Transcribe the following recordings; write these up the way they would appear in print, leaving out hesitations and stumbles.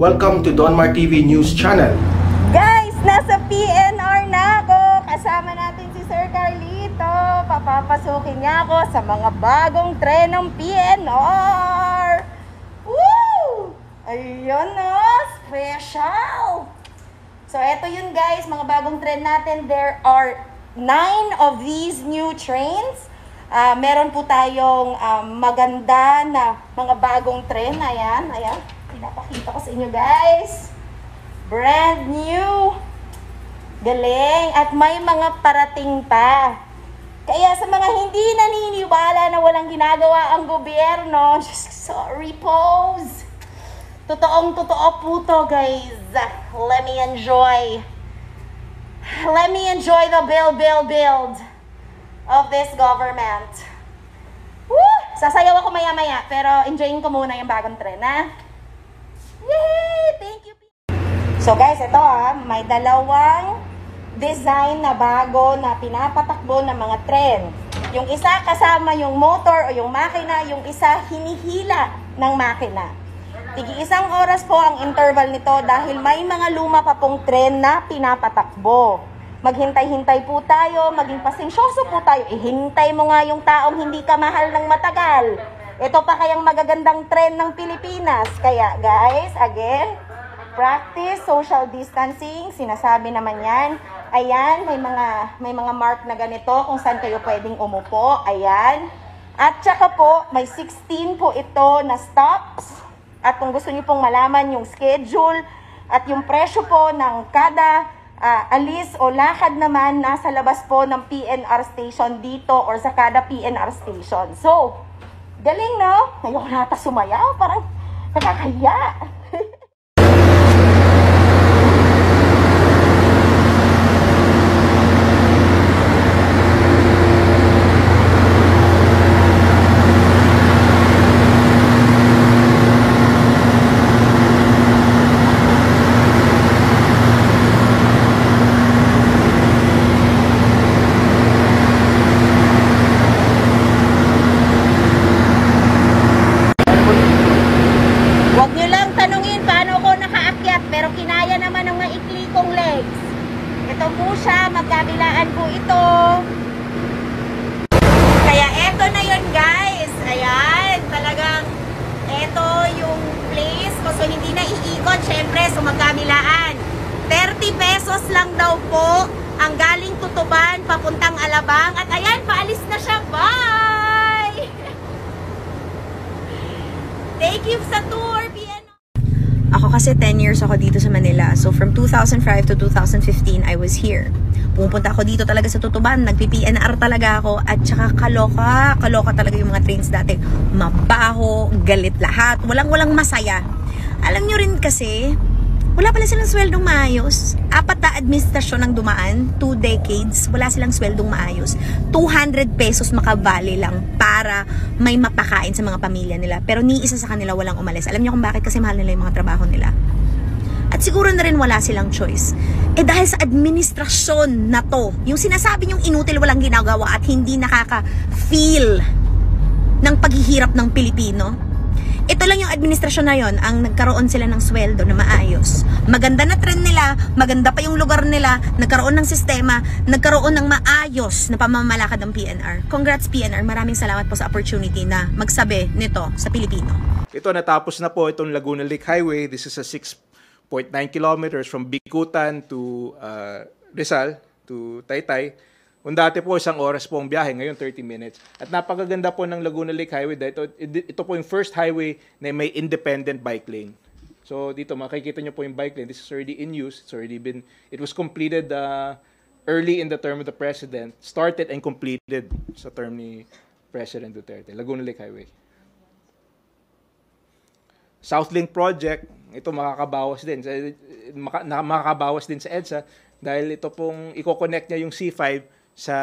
Welcome to Donmar TV News Channel. Guys, nasa PNR na ako. Kasama natin si Sir Carlito. Papapasukin niya ako sa mga bagong tren ng PNR. Woo! Ayun no, special. So eto yun guys, mga bagong tren natin. There are 9 of these new trains. Meron po tayong maganda na mga bagong tren. Ayan, ayan. Pinapakita ko sa inyo guys. Brand new. Galing. At may mga parating pa. Kaya sa mga hindi naniniwala na walang ginagawa ang gobyerno, just sorry pose. Totoong totoo po to guys. Let me enjoy. Let me enjoy the build of this government. Woo! Sasayaw ako maya-maya, pero enjoyin ko muna yung bagong tren, ha? Yay! Thank you! So guys, ito may dalawang design na bago na pinapatakbo ng mga tren. Yung isa kasama yung motor o yung makina, yung isa hinihila ng makina. Tig-isang oras po ang interval nito dahil may mga luma pa pong tren na pinapatakbo. Maghintay-hintay po tayo, maging pasensyoso po tayo. Ihintay mo nga yung taong hindi ka mahal ng matagal. Ito pa kayang magagandang tren ng Pilipinas. Kaya guys, again, practice social distancing. Sinasabi naman yan. Ayan, may mga mark na ganito kung saan kayo pwedeng umupo. Ayan. At saka po, may 16 po ito na stops. At kung gusto niyo pong malaman yung schedule at yung presyo po ng kada alis o lakad naman, nasa labas po ng PNR station dito or sa kada PNR station. So, galing no? Ayoko nata sumayaw, parang nakakahiya. Ito po siya, magkabilaan po ito. Kaya eto na yun guys. Ayan, talagang eto yung place. So hindi na iikot, syempre, so magkabilaan. 30 pesos lang daw po ang galing Tutuban, papuntang Alabang. At ayan, paalis na siya. Bye! Thank you sa tour, PNR. Ako kasi 10 years ako dito sa Manila. So from 2005 to 2015, I was here. Pumunta ako dito talaga sa Tutuban. Nagpi-PNR talaga ako. At saka kaloka talaga yung mga trains dati. Mabaho, galit lahat. Walang masaya. Alam nyo rin kasi, wala pala silang sweldong maayos. 4 na administrasyon ang dumaan, 2 decades, wala silang sweldong maayos. 200 pesos makabali lang para may mapakain sa mga pamilya nila. Pero ni isa sa kanila walang umalis. Alam niyo kung bakit? Kasi mahal nila yung mga trabaho nila. At siguro na rin wala silang choice. Dahil sa administrasyon na to, yung sinasabi niyong inutil, walang ginagawa at hindi nakaka-feel ng paghihirap ng Pilipino, ito lang yung administrasyon na yon ang nagkaroon sila ng sweldo na maayos. Maganda na trend nila, maganda pa yung lugar nila, nagkaroon ng sistema, nagkaroon ng maayos na pamamalakad ng PNR. Congrats PNR, maraming salamat po sa opportunity na magsabi nito sa Pilipino. Ito, natapos na po itong Laguna Lake Highway. This is a 6.9 kilometers from Bicutan to Rizal to Taytay. Kung dati po 1 oras po ang biyahe, ngayon 30 minutes. At napakaganda po ng Laguna Lake Highway dahil ito po yung first highway na may independent bike lane. So dito makikita nyo po yung bike lane. This is already in use. It was completed early in the term of the President. Started and completed sa term ni President Duterte. Laguna Lake Highway. Southlink Project, ito makakabawas din sa EDSA dahil ito pong i-connect niya yung C5 sa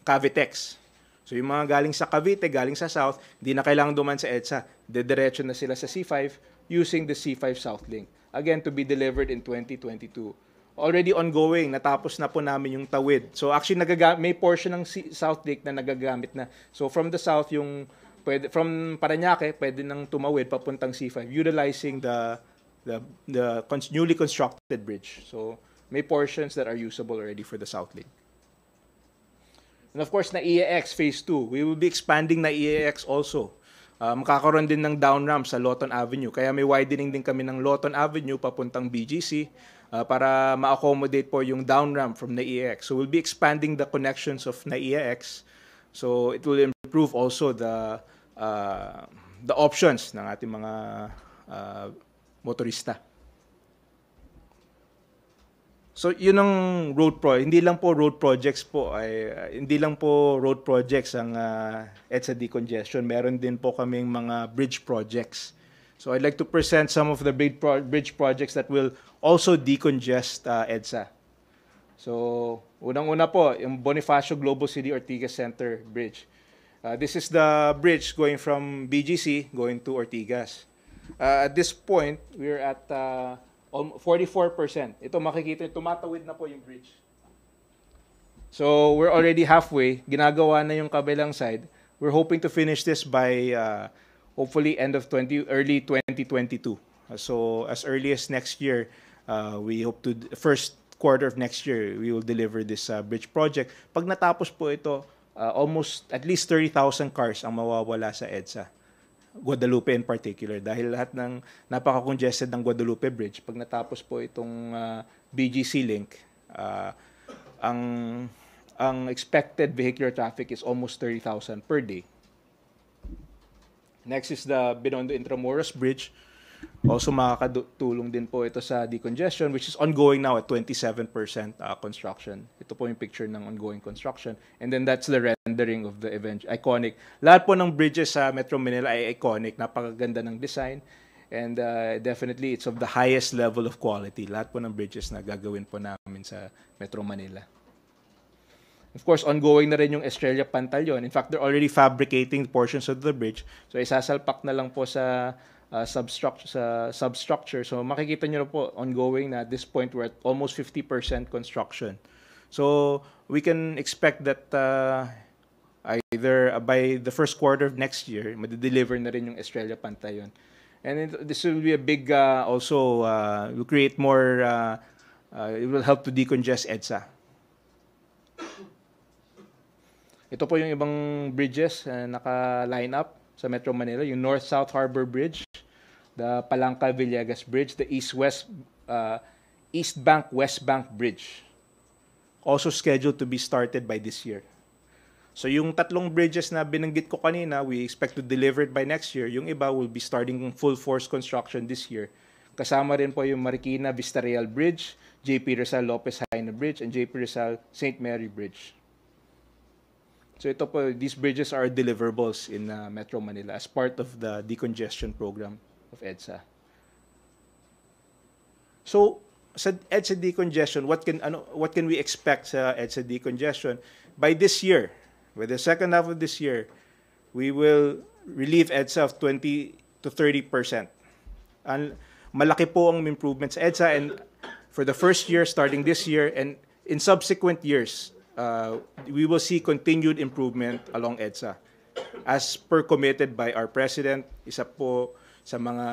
Cavitex. So yung mga galing sa Cavite, galing sa South, hindi na kailangan duman sa EDSA. Dediretso na sila sa C5 using the C5 Southlink. Again, to be delivered in 2022. Already ongoing, natapos na po namin yung Tawid. So actually, may portion ng Southlink na nagagamit na. So from the South, from Parañaque, pwede nang tumawid papuntang C5, utilizing the newly constructed bridge. So may portions that are usable already for the South Link. And of course, na EAX Phase 2, we will be expanding na EAX also. Makakaroon din ng down ramp sa Lawton Avenue. Kaya may widening din kami ng Lawton Avenue papuntang BGC para ma-accommodate po yung down ramp from na EAX. So we'll be expanding the connections of na EAX. So it will improve also the options ng ating mga motorista. So yun ang hindi lang po road projects ang EDSA decongestion. Meron din po kaming mga bridge projects. So I'd like to present some of the bridge projects that will also decongest EDSA. So unang-una po, yung Bonifacio Global City Ortigas Center Bridge. This is the bridge going from BGC going to Ortigas. At this point, we're at 44%. Ito makikita, tumatawid na po yung bridge. So we're already halfway. Ginagawa na yung kabilang side. We're hoping to finish this by hopefully early 2022. So as early as next year, we hope to first quarter of next year we will deliver this bridge project. Pag natapos po ito, almost at least 30,000 cars ang mawawala sa EDSA. Guadalupe in particular, dahil lahat ng napaka-congested ng Guadalupe Bridge, pag natapos po itong BGC link, ang expected vehicular traffic is almost 30,000 per day. Next is the Binondo Intramuros Bridge. Also makakatulong din po ito sa decongestion, which is ongoing now at 27% construction. Ito po yung picture ng ongoing construction. And then that's the rendering of the event. Iconic. Lahat po ng bridges sa Metro Manila ay iconic. Napakaganda ng design. And definitely, it's of the highest level of quality. Lahat po ng bridges na gagawin po namin sa Metro Manila. Of course, ongoing na rin yung Estrella Pantaleon. In fact, they're already fabricating portions of the bridge. So isasalpak na lang po sa substructure. So makikita nyo na po ongoing na at this point we're at almost 50% construction. So we can expect that either by the first quarter of next year, ma-deliver na rin yung Estrella Pantaleon. And this will be a big also will create more it will help to decongest EDSA. Ito po yung ibang bridges naka-line up sa Metro Manila, yung North-South Harbor Bridge, the Palanca-Villegas Bridge, the East Bank-West Bank Bridge, also scheduled to be started by this year. So yung tatlong bridges na binanggit ko kanina, we expect to deliver it by next year. Yung iba will be starting full force construction this year. Kasama rin po yung Marikina Vista-Real Bridge, JP Rizal Lopez Haina Bridge, and JP Rizal St. Mary Bridge. So ito po, these bridges are deliverables in Metro Manila as part of the decongestion program of EDSA. So sa EDSA decongestion, what can we expect sa EDSA decongestion? By this year, by the second half of this year, we will relieve EDSA of 20 to 30%. Malaki po ang improvements sa EDSA, and for the first year starting this year and in subsequent years, we will see continued improvement along EDSA. As per committed by our President, isa po sa mga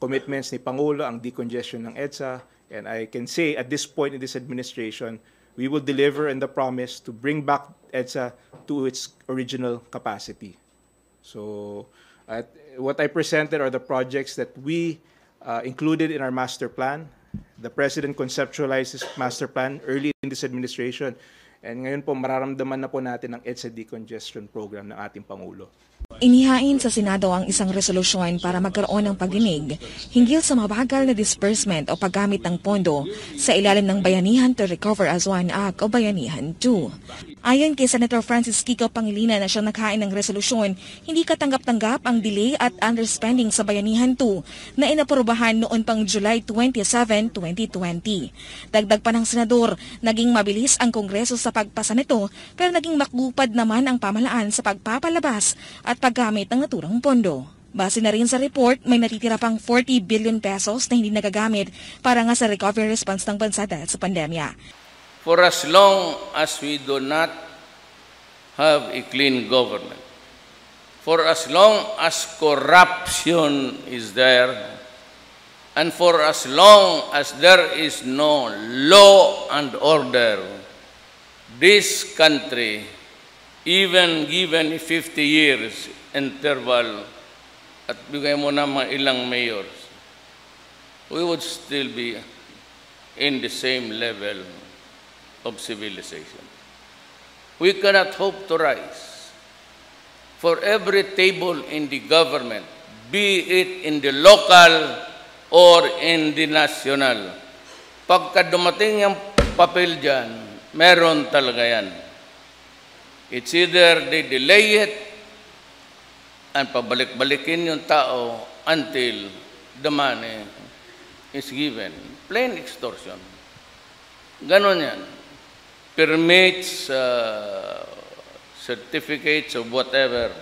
commitments ni Pangulo ang decongestion ng EDSA. And I can say at this point in this administration, we will deliver on the promise to bring back EDSA to its original capacity. So what I presented are the projects that we included in our master plan. The President conceptualized this master plan early in this administration. And ngayon po, mararamdaman na po natin ang EDSA decongestion program ng ating Pangulo. Inihain sa Senado ang isang resolusyon para magkaroon ng pagdinig hinggil sa mabagal na disbursement o paggamit ng pondo sa ilalim ng Bayanihan to Recover as One Act o Bayanihan 2. Ayon kay Senator Francis Kiko Pangilinan na siyang naghain ng resolusyon, hindi katanggap-tanggap ang delay at underspending sa Bayanihan 2 na inaprobahan noon pang July 27, 2020. Dagdag pa ng Senador, naging mabilis ang Kongreso sa pagpasa nito pero naging makbupad naman ang pamahalaan sa pagpapalabas at paggamit ng naturang pondo. Base na rin sa report, may natitira pang 40 billion pesos na hindi nagagamit para nga sa recovery response ng bansa dahil sa pandemya. For as long as we do not have a clean government, for as long as corruption is there, And for as long as there is no law and order, this country, even given 50 years interval, at bigay mo na mga ilang mayors, we would still be in the same level of civilization. We cannot hope to rise. For every table in the government, be it in the local or in the national, pagka dumating yung papel dyan, meron talaga yan. It's either they delay it and pabalik-balikin yung tao until the money is given. Plain extortion. Ganon yan. Permits, certificates of whatever.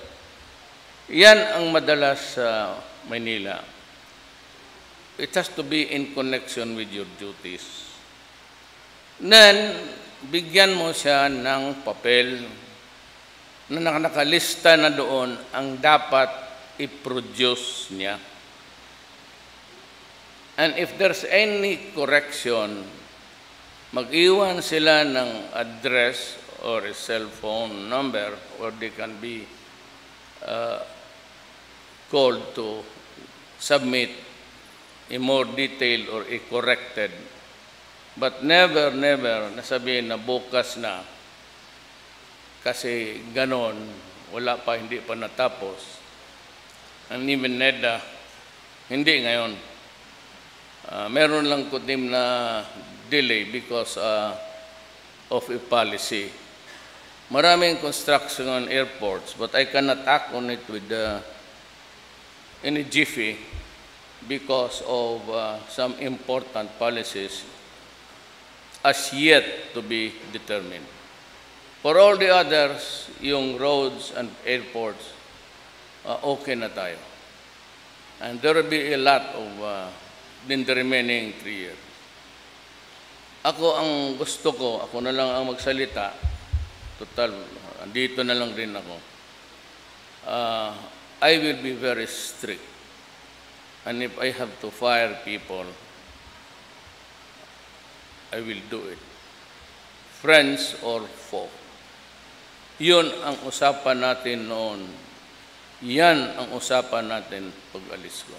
Yan ang madalas sa Manila. It has to be in connection with your duties. Then, bigyan mo siya ng papel na nakalista na doon ang dapat i-produce niya. And if there's any correction, mag-iwan sila ng address or a cell phone number or they can be called to submit a more detailed or a corrected. But never nasabihin na bukas na kasi ganon, wala pa, hindi pa natapos. And even NEDA, hindi ngayon. Meron lang kutim na delay because of a policy. Maraming construction on airports, but I cannot act on it with any jiffy because of some important policies as yet to be determined. For all the others, yung roads and airports, okay na tayo. And there will be a lot of in the remaining 3 years. Ako ang gusto ko, ako na lang ang magsalita. Total, andito na lang rin ako. I will be very strict. And if I have to fire people, I will do it. Friends or foe. Yun ang usapan natin noon. Yan ang usapan natin pag alis ko.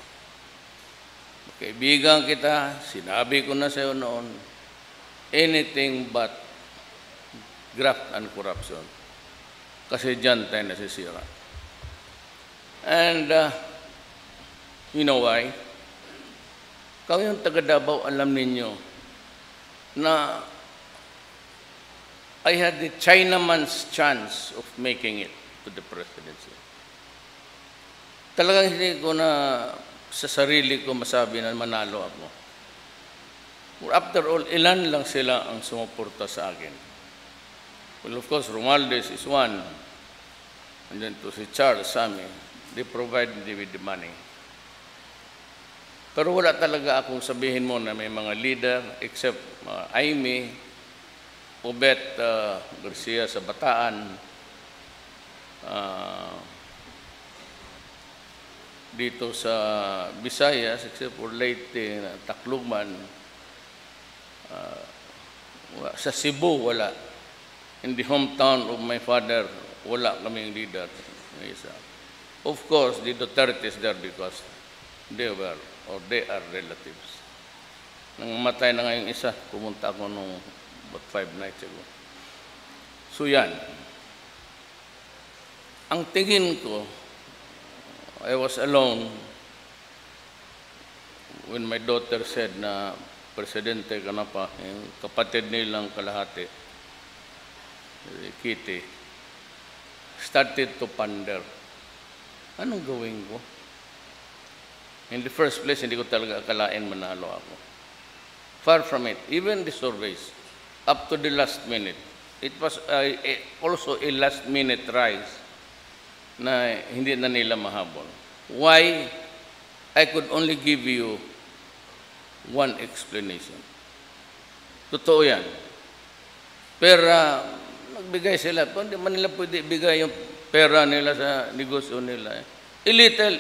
Kaibigan kita, sinabi ko na sa iyo noon, anything but graft and corruption. Kasi dyan tayo nasisira. And you know why? Kayong taga Davao, alam ninyo na I had the Chinaman's chance of making it to the presidency. Talagang hindi ko na sa sarili ko masabi na manalo ako. After all, ilan lang sila ang sumuporta sa akin. Well, of course, Romualdez is one. And then to si Charles, Sammy, they provide me with the money. Pero wala talaga akong sabihin mo na may mga leader except Aimee, Obet Garcia sa Bataan, dito sa Visayas, except for Leyte, Tacloban, sa Cebu, wala. In the hometown of my father, wala kaming leader. Of course, the Duterte is there because they were, or they are relatives. Nang matay na ngayong isa, pumunta ako nung about 5 nights ago. So yan. Ang tingin ko, I was alone when my daughter said na presidente ka na pa, yung kapatid nilang kalahati, Kitty, started to ponder. Anong gawin ko? In the first place, hindi ko talaga akalain manalo ako. Far from it. Even the surveys, up to the last minute, it was also a last-minute rise na hindi na nila mahabol. Why? I could only give you one explanation. Totoo yan. Pero nagbigay sila. Hindi man nila pwede ibigay yung pera nila sa negosyo nila. A little,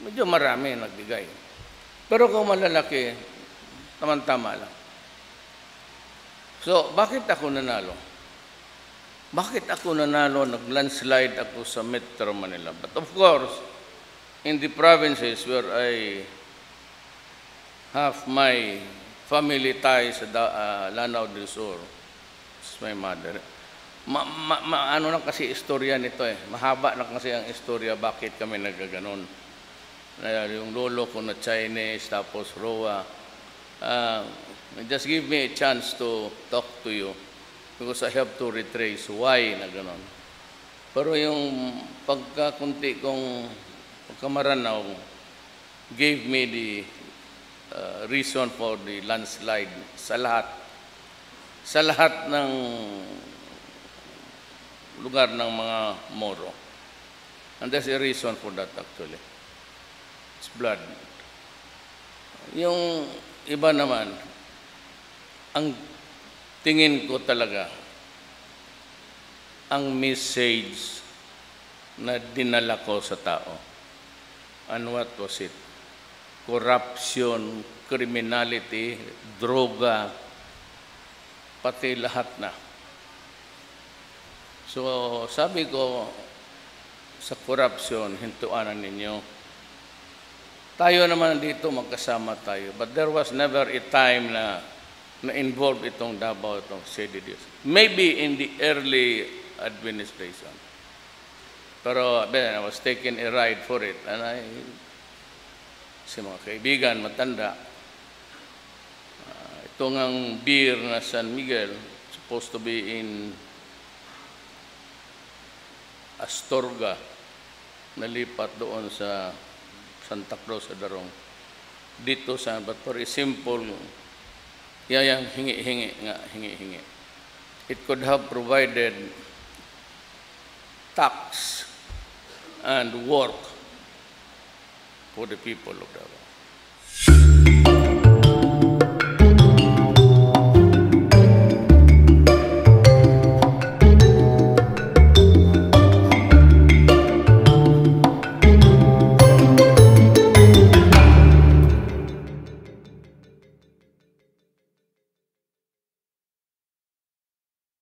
medyo marami nagbigay. Pero kung malalaki, tama lang. So, bakit ako nanalo? Bakit ako nanalo? Nag-landslide ako sa Metro Manila. But of course, in the provinces where I have my family ties sa Lanao del Sur, this is my mother. Ano lang kasi istorya nito eh. Mahaba na kasi ang istorya bakit kami nagaganon. Yung lolo ko na Chinese, tapos Roa. Just give me a chance to talk to you because I have to retrace why na ganon. Pero yung pagkakunti kong pagkamaranaw gave me the reason for the landslide sa lahat. Sa lahat ng lugar ng mga Moro. And there's a reason for that actually. It's blood. Yung iba naman, ang tingin ko talaga, ang message na dinala ko sa tao. And what was it? Corruption, criminality, droga, pati lahat na. So, sabi ko, sa corruption, hintuanan ninyo. Tayo naman dito, magkasama tayo. But there was never a time na involved itong Davao, itong CDDS. Maybe in the early administration. Pero then I was taking a ride for it. And si mga kaibigan, matanda, itong ang beer na San Miguel, supposed to be in Astorga, nalipat doon sa Santa Cruz sa Darong. Dito sa, but for a simple, yayang hingi. It could have provided tax and work for the people of Davao.